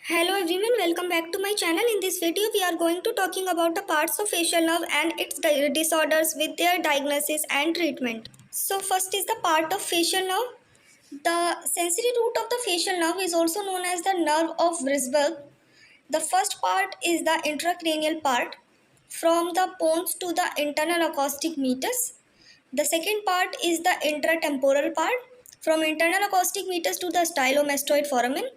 Hello everyone, welcome back to my channel. In this video, we are going to talking about the parts of facial nerve and its disorders with their diagnosis and treatment. So first is the part of facial nerve. The sensory root of the facial nerve is also known as the nerve of Würzburg. The first part is the intracranial part from the pons to the internal acoustic meatus. The second part is the intratemporal part from internal acoustic meatus to the stylomastoid foramen.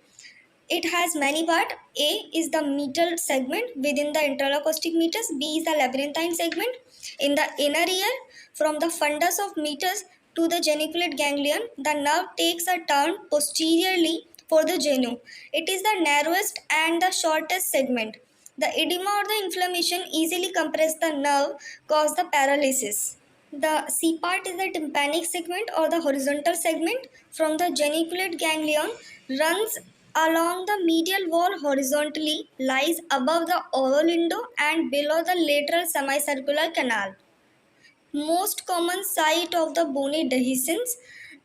It has many parts. A is the meatal segment within the internal acoustic meatus. B is the labyrinthine segment. In the inner ear, from the fundus of meatus to the geniculate ganglion, the nerve takes a turn posteriorly for the genu. It is the narrowest and the shortest segment. The edema or the inflammation easily compress the nerve, cause the paralysis. The C part is the tympanic segment or the horizontal segment from the geniculate ganglion, runs along the medial wall horizontally, lies above the oval window and below the lateral semicircular canal. Most common site of the bony dehiscence,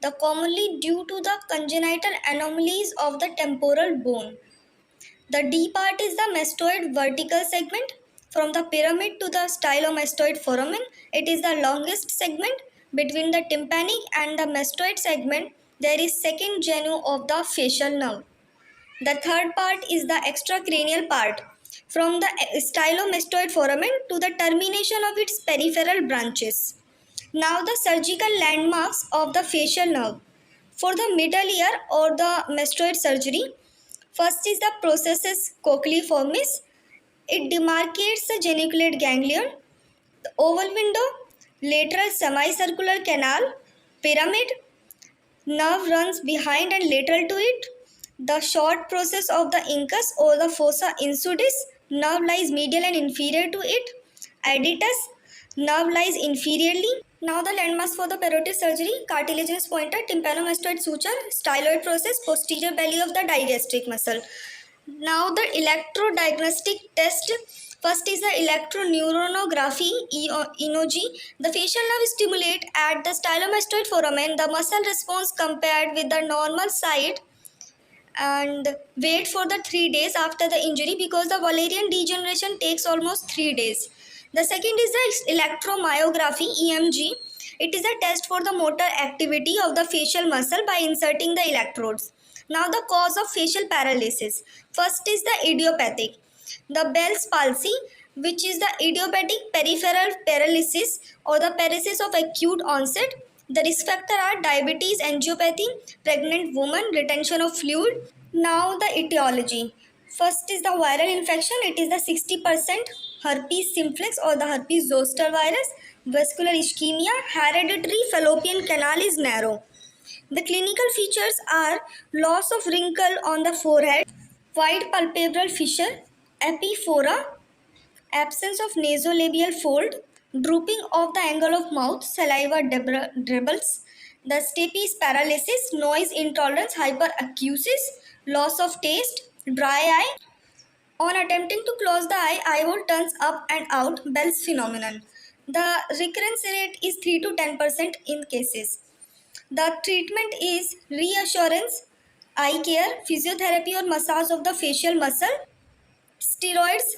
the commonly due to the congenital anomalies of the temporal bone. The D part is the mastoid vertical segment from the pyramid to the stylomastoid foramen. It is the longest segment between the tympanic and the mastoid segment. There is second genu of the facial nerve. The third part is the extracranial part from the stylomastoid foramen to the termination of its peripheral branches. Now the surgical landmarks of the facial nerve. For the middle ear or the mastoid surgery, first is the processus cochleaformis. It demarcates the geniculate ganglion, the oval window, lateral semicircular canal, pyramid. Nerve runs behind and lateral to it. The short process of the incus or the fossa insudis. Nerve lies medial and inferior to it. Adytus. Nerve lies inferiorly. Now the landmarks for the parotid surgery: cartilaginous pointer, tympanomastoid suture, styloid process, posterior belly of the digastric muscle. Now the electrodiagnostic test. First is the electroneuronography (ENOG). The facial nerve stimulate at the stylomastoid foramen. The muscle response compared with the normal side and wait for the 3 days after the injury because the Wallerian degeneration takes almost 3 days. The second is the electromyography (EMG). It is a test for the motor activity of the facial muscle by inserting the electrodes. Now the cause of facial paralysis. First is the idiopathic. The Bell's palsy, which is the idiopathic peripheral paralysis or the paralysis of acute onset. The risk factor are diabetes, angiopathy, pregnant woman, retention of fluid. Now the etiology. First is the viral infection. It is the 60% herpes simplex or the herpes zoster virus. Vascular ischemia. Hereditary fallopian canal is narrow. The clinical features are loss of wrinkle on the forehead, wide palpebral fissure, epiphora, absence of nasolabial fold, drooping of the angle of mouth, saliva dribbles. The stapes paralysis, noise intolerance, hyperacusis, loss of taste, dry eye. On attempting to close the eye, eyeball turns up and out, Bell's phenomenon. The recurrence rate is 3 to 10% in cases. The treatment is reassurance, eye care, physiotherapy or massage of the facial muscle, steroids.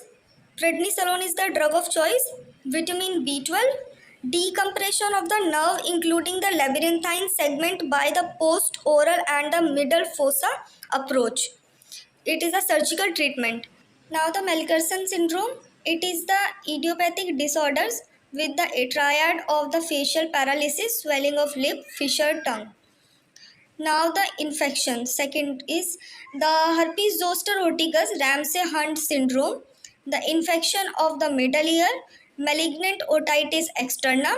Prednisolone is the drug of choice. Vitamin B12. Decompression of the nerve including the labyrinthine segment by the post-oral and the middle fossa approach. It is a surgical treatment. Now the Melkerson syndrome. It is the idiopathic disorders with the triad of the facial paralysis, swelling of lip, fissure tongue. Now the infection. Second is the herpes zoster oticus Ramsay Hunt syndrome, the infection of the middle ear, malignant otitis externa.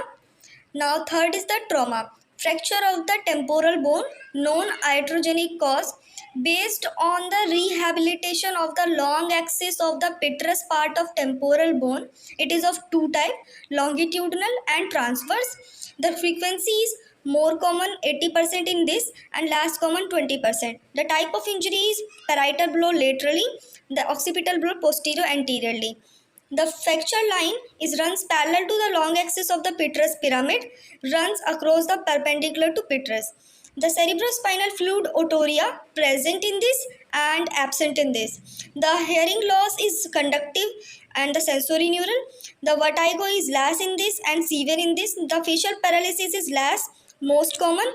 Now third is the trauma. Fracture of the temporal bone, known iatrogenic cause, based on the rehabilitation of the long axis of the petrous part of temporal bone. It is of two types, longitudinal and transverse. The frequency is more common 80% in this and less common 20%. The type of injury is parietal blow laterally, the occipital blow posterior anteriorly. The fracture line is runs parallel to the long axis of the petrous pyramid, runs across the perpendicular to petrous. The cerebrospinal fluid otoria present in this and absent in this. The hearing loss is conductive and the sensory neural. The vertigo is less in this and severe in this. The facial paralysis is less, most common.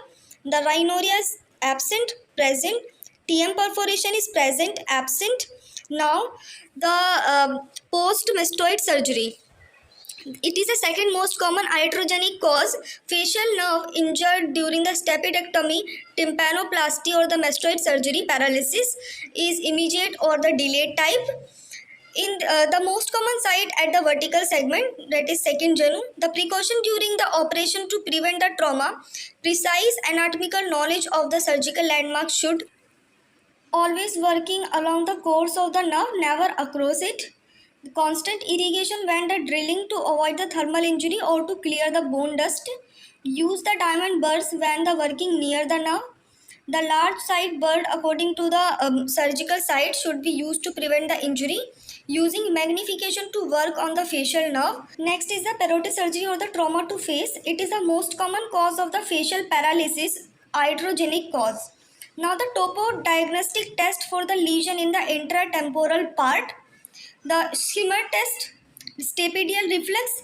The rhinorrhea is absent, present. TM perforation is present, absent. Now, the post-mastoid surgery. It is the second most common iatrogenic cause. Facial nerve injured during the stapedectomy, tympanoplasty or the mastoid surgery. Paralysis is immediate or the delayed type. In the most common site at the vertical segment, that is second genu. The precaution during the operation to prevent the trauma. Precise anatomical knowledge of the surgical landmark should always working along the course of the nerve, never across it. Constant irrigation when the drilling to avoid the thermal injury or to clear the bone dust. Use the diamond burrs when the working near the nerve. The large side burr according to the surgical site should be used to prevent the injury. Using magnification to work on the facial nerve. Next is the parotid surgery or the trauma to face. It is the most common cause of the facial paralysis, iatrogenic cause. Now the topo diagnostic test for the lesion in the intratemporal part. The Schimmer test, stapedial reflex,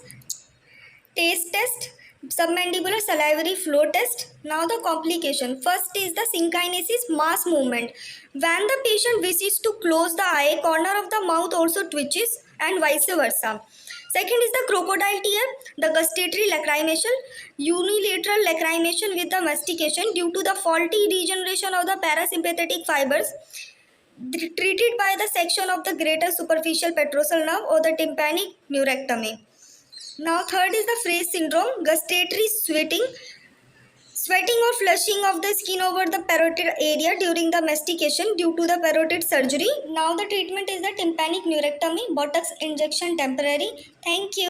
taste test, submandibular salivary flow test. Now the complication. First is the synkinesis, mass movement. When the patient wishes to close the eye, corner of the mouth also twitches and vice versa. Second is the crocodile tear, the gustatory lacrimation, unilateral lacrimation with the mastication due to the faulty regeneration of the parasympathetic fibers treated by the section of the greater superficial petrosal nerve or the tympanic neurectomy. Now third is the Fraze syndrome, gustatory sweating or flushing of the skin over the parotid area during the mastication due to the parotid surgery. Now the treatment is the tympanic neurectomy, Botox injection temporary. Thank you.